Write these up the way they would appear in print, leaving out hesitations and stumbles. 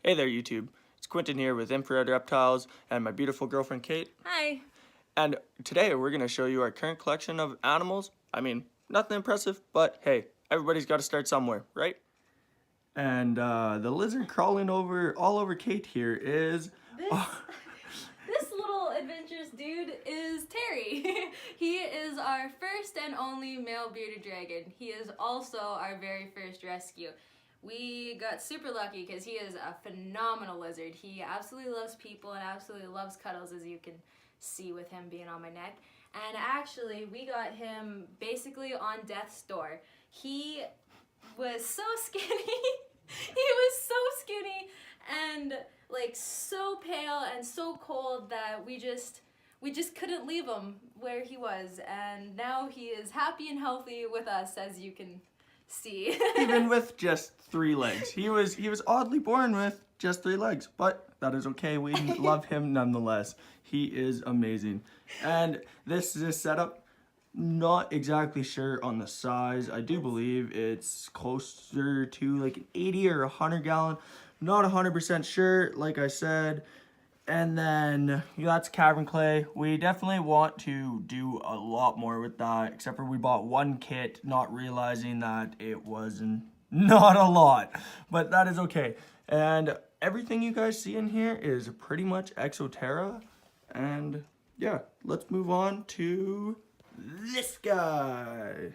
Hey there, YouTube. It's Quentin here with Infrared Reptiles and my beautiful girlfriend, Kate. Hi. And today we're going to show you our current collection of animals. I mean, nothing impressive, but hey, everybody's got to start somewhere, right? And the lizard crawling all over Kate here is... This little adventurous dude is Terry. He is our first and only male bearded dragon. He is also our very first rescue. We got super lucky because he is a phenomenal lizard. He absolutely loves people and absolutely loves cuddles, as you can see with him being on my neck. And actually, we got him basically on death's door. He was so skinny. He was so skinny and like so pale and so cold that we just couldn't leave him where he was. And now he is happy and healthy with us, as you can see. Even with just 3 legs. He was oddly born with just 3 legs, but that is okay. We love him nonetheless. He is amazing. And this is a setup. Not exactly sure on the size. I do believe it's closer to like an 80 or 100 gallon. Not 100% sure, like I said. And then that's cavern clay. We definitely want to do a lot more with that, except for we bought 1 kit, not realizing that it wasn't not a lot, but that is okay. And everything you guys see in here is pretty much Exoterra. And yeah, let's move on to this guy.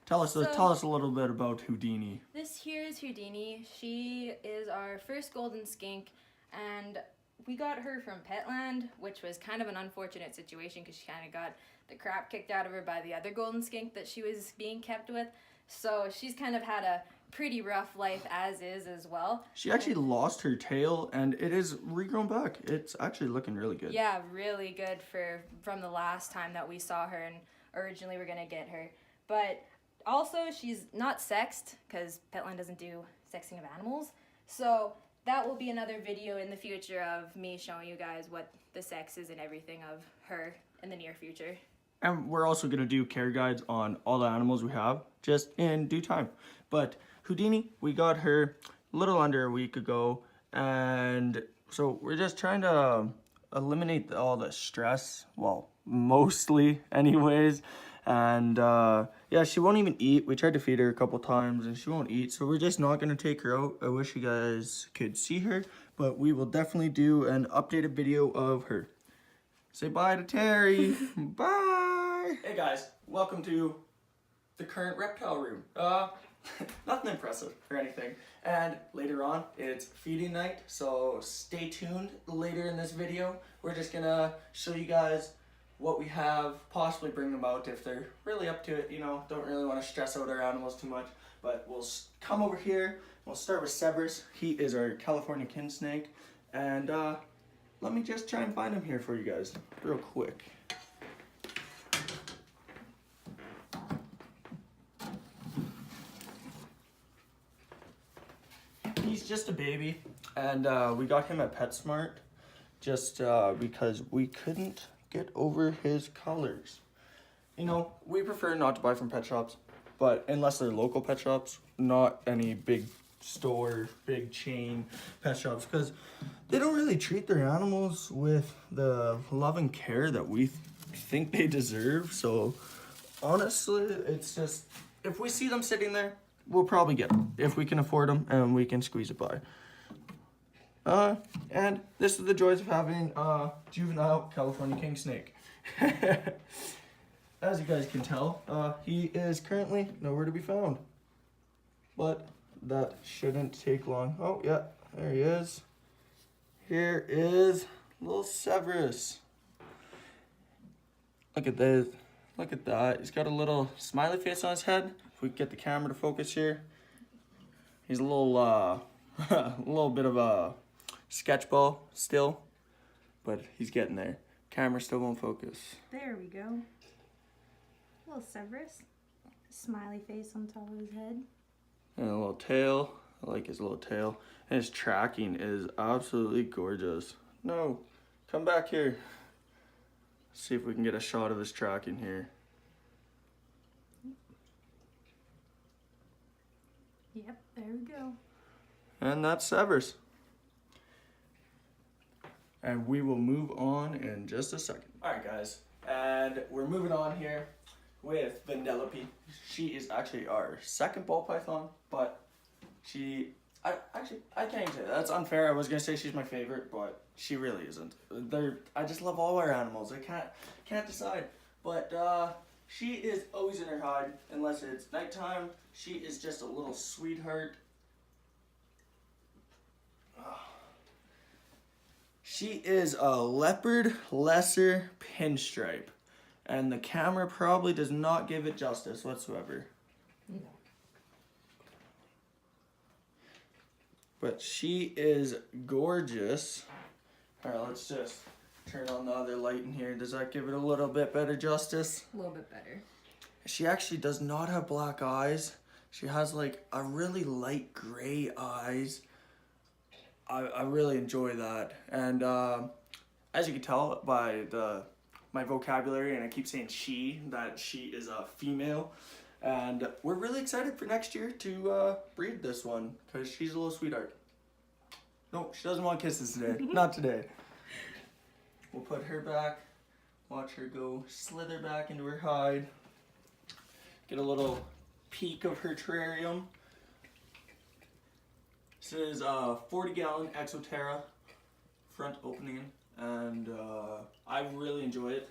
Tell us a little bit about Houdini. This here is Houdini. She is our first golden skink, and we got her from Petland, which was kind of an unfortunate situation because she kind of got the crap kicked out of her by the other golden skink that she was being kept with. So she's kind of had a pretty rough life as well. She actually lost her tail and it is regrown back. It's actually looking really good. Yeah, really good from the last time that we saw her and originally we're gonna get her. But also she's not sexed because Petland doesn't do sexing of animals. So that will be another video in the future of me showing you guys what the sex is and everything of her in the near future. And we're also going to do care guides on all the animals we have, just in due time. But Houdini, we got her a little under a week ago, and so we're just trying to eliminate all the stress, well, mostly anyways. And yeah, she won't even eat. We tried to feed her a couple times and she won't eat, so we're just not going to take her out. I wish you guys could see her, but we will definitely do an updated video of her. Say bye to Terry. Bye. Hey guys, welcome to the current reptile room. Nothing impressive or anything. And later on, it's feeding night, so stay tuned later in this video. We're just gonna show you guys what we have, possibly bring them out if they're really up to it, you know, don't really want to stress out our animals too much. But we'll come over here, we'll start with Severus. He is our California kin snake, and let me just try and find him here for you guys real quick. He's just a baby, and we got him at PetSmart just because we couldn't get over his colors. You know, we prefer not to buy from pet shops, but unless they're local pet shops, not any big store, big chain pet shops, because they don't really treat their animals with the love and care that we think they deserve. So honestly, it's just, if we see them sitting there, we'll probably get them if we can afford them and we can squeeze it by. And this is the joys of having a juvenile California king snake. As you guys can tell, he is currently nowhere to be found, but that shouldn't take long. Oh yeah, there he is. Here is little Severus. Look at this. Look at that. He's got a little smiley face on his head. If we get the camera to focus here. He's a little, a little bit of a sketchball still, but he's getting there. Camera still won't focus. There we go. Little Severus. Smiley face on top of his head. And a little tail. I like his little tail. And his tracking is absolutely gorgeous. No, come back here. See if we can get a shot of his tracking here. Yep, there we go. And that's Severus. and we will move on in just a second. All right, guys, and we're moving on here with Vanellope. She is actually our second ball python, but I can't even say that. That's unfair. I was gonna say she's my favorite, but she really isn't. I just love all our animals. I can't decide. But she is always in her hide unless it's nighttime. She is just a little sweetheart. She is a leopard lesser pinstripe, and the camera probably does not give it justice whatsoever. No. But she is gorgeous. All right, let's just turn on the other light in here. Does that give it a little bit better justice? A little bit better. She actually does not have black eyes. She has like a really light gray eyes. I really enjoy that. And as you can tell by my vocabulary, and I keep saying she, that she is a female. And we're really excited for next year to breed this one because she's a little sweetheart. No, she doesn't want kisses today. Not today. We'll put her back, watch her go slither back into her hide. Get a little peek of her terrarium. This is a 40-gallon Exoterra front opening, and I really enjoy it.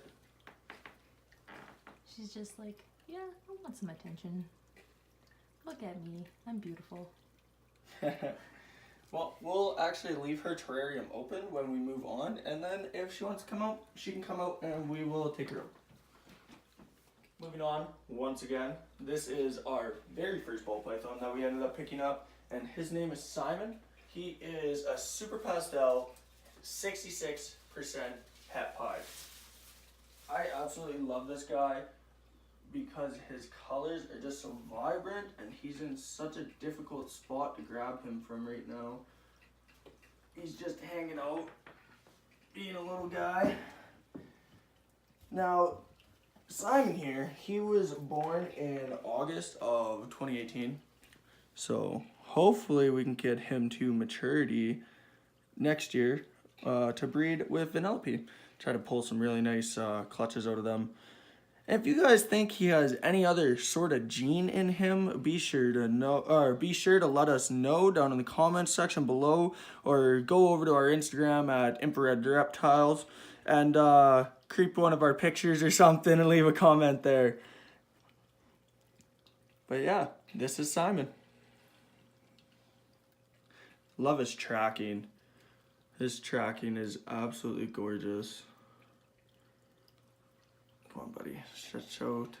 She's just like, yeah, I want some attention. Look at me. I'm beautiful. Well, we'll actually leave her terrarium open when we move on, and then if she wants to come out, she can come out and we will take her out. Moving on, once again, this is our very first ball python that we ended up picking up, and his name is Simon. He is a super pastel, 66% het pied. I absolutely love this guy because his colors are just so vibrant, and he's in such a difficult spot to grab him from right now. He's just hanging out, being a little guy. Now, Simon here, he was born in August of 2018, so hopefully we can get him to maturity next year to breed with Vanellope. Try to pull some really nice clutches out of them. And if you guys think he has any other sort of gene in him, be sure to let us know down in the comments section below, or go over to our Instagram at infrared reptiles and creep one of our pictures or something and leave a comment there. But yeah, this is Simon. Love his tracking. His tracking is absolutely gorgeous. Come on, buddy. Stretch out.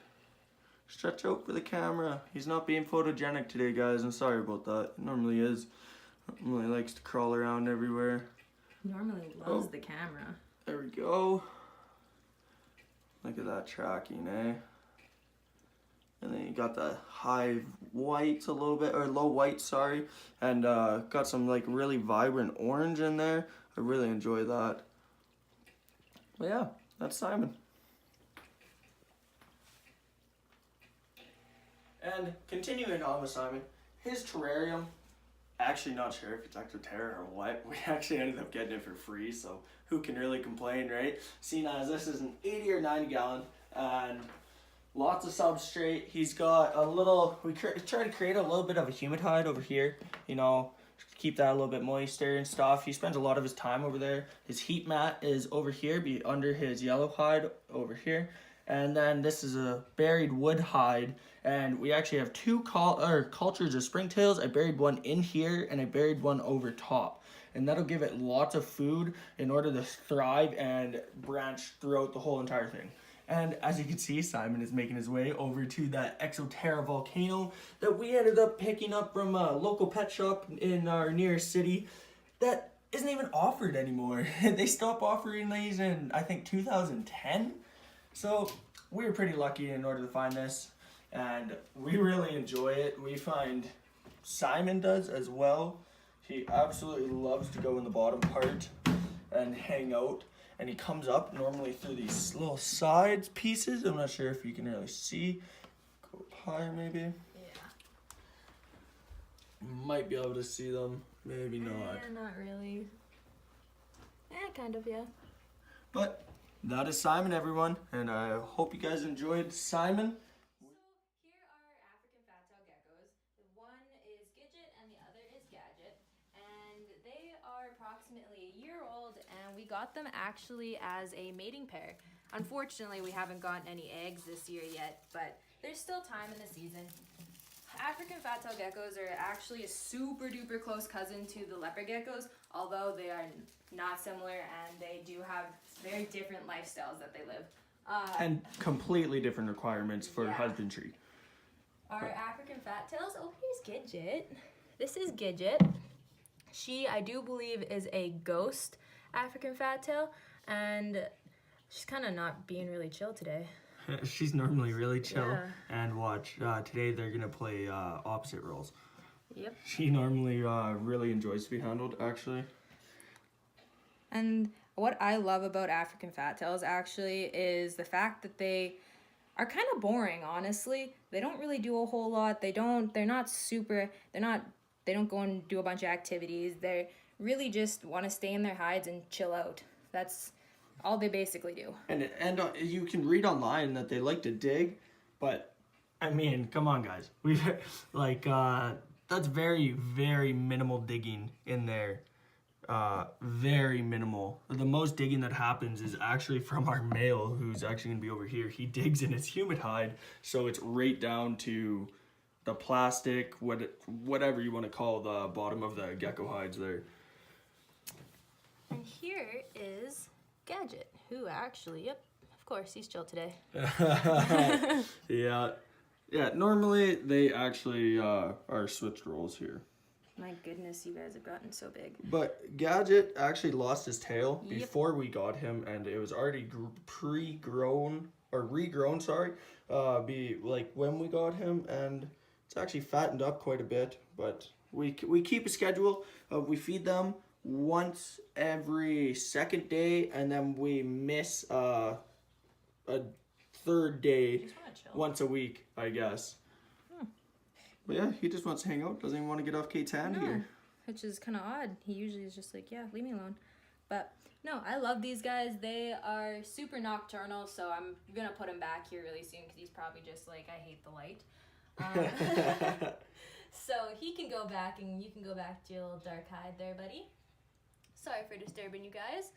Stretch out for the camera. He's not being photogenic today, guys. I'm sorry about that. He normally is. Normally likes to crawl around everywhere. Normally loves the camera. There we go. Look at that tracking, eh? And then you got the high whites a little bit, or low white, sorry. And got some like really vibrant orange in there. I really enjoy that. But yeah, that's Simon. And continuing on with Simon, his terrarium, actually not sure if it's Exoterra or what. We actually ended up getting it for free, so who can really complain, right? Seeing as this is an 80 or 90 gallon and lots of substrate. He's got a little, we try to create a little bit of a humid hide over here, you know, keep that a little bit moister and stuff. He spends a lot of his time over there. His heat mat is over here, be under his yellow hide over here. And then this is a buried wood hide, and we actually have two cultures of springtails. I buried one in here and I buried one over top, and that'll give it lots of food in order to thrive and branch throughout the whole entire thing. And as you can see, Simon is making his way over to that Exoterra volcano that we ended up picking up from a local pet shop in our nearest city that isn't even offered anymore. They stopped offering these in, I think, 2010. So we were pretty lucky in order to find this, and we really enjoy it. We find Simon does as well. He absolutely loves to go in the bottom part and hang out, and he comes up normally through these little sides pieces. I'm not sure if you can really see. Go up higher maybe. Yeah. Might be able to see them, maybe not. Not really. kind of, yeah. But that is Simon, everyone, and I hope you guys enjoyed Simon. So here are African fat-tailed geckos. One is Gidget and the other is Gadget. And they are approximately a year old, and we got them actually as a mating pair. Unfortunately, we haven't gotten any eggs this year yet, but there's still time in the season. African fat-tailed geckos are actually a super duper close cousin to the leopard geckos, although they are not similar and they do have very different lifestyles that they live. And completely different requirements for Yeah. husbandry. Our African fat tails. Oh, here's Gidget. This is Gidget. She, I do believe, is a ghost African fat tail, and she's kind of not being really chill today. She's normally really chill. Yeah. And watch, today they're gonna play opposite roles. Yep. She normally really enjoys to be handled, actually. And what I love about African fat tails actually is the fact that they are kind of boring, honestly. They don't really do a whole lot. They don't go and do a bunch of activities. They really just want to stay in their hides and chill out. That's all they basically do. And you can read online that they like to dig, but I mean, come on, guys. We like that's very, very minimal digging in there. Very minimal. The most digging that happens is actually from our male, who's actually gonna be over here. He digs in his humid hide, so it's right down to the plastic, whatever you want to call the bottom of the gecko hides there. And here is Gadget, who actually, yep, of course, he's chill today. Yeah. Normally they actually are switched roles here. My goodness, you guys have gotten so big. But Gadget actually lost his tail Yep. before we got him, and it was already regrown. When we got him, and it's actually fattened up quite a bit. But we keep a schedule. We feed them once every second day, and then we miss a third day Just want to chill. once a week, I guess. But yeah, he just wants to hang out. Doesn't even want to get off Kate's hand here. Which is kind of odd. He usually is just like, yeah, leave me alone. But no, I love these guys. They are super nocturnal, so I'm gonna put him back here really soon because he's probably just like, I hate the light. So he can go back, and you can go back to your little dark hide there, buddy. Sorry for disturbing you guys.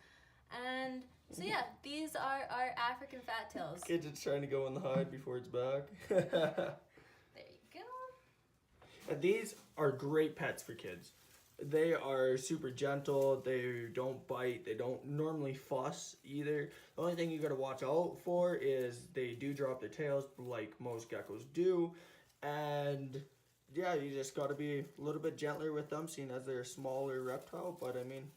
And so yeah, these are our African fat tails. Kid's just trying to go in the hide before it's back. There you go. And these are great pets for kids. They are super gentle. They don't bite. They don't normally fuss either. The only thing you gotta watch out for is they do drop their tails like most geckos do. And yeah, you just gotta be a little bit gentler with them, seeing as they're a smaller reptile. But I mean,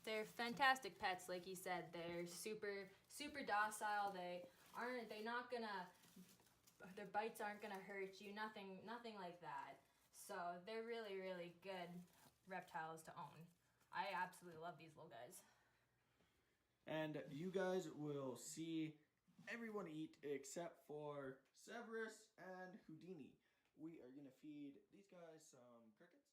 They're fantastic pets, like you said. They're super, super docile. Their bites aren't gonna hurt you. Nothing like that. So they're really, really good reptiles to own. I absolutely love these little guys. and you guys will see everyone eat except for Severus and Houdini. We are gonna feed these guys some crickets.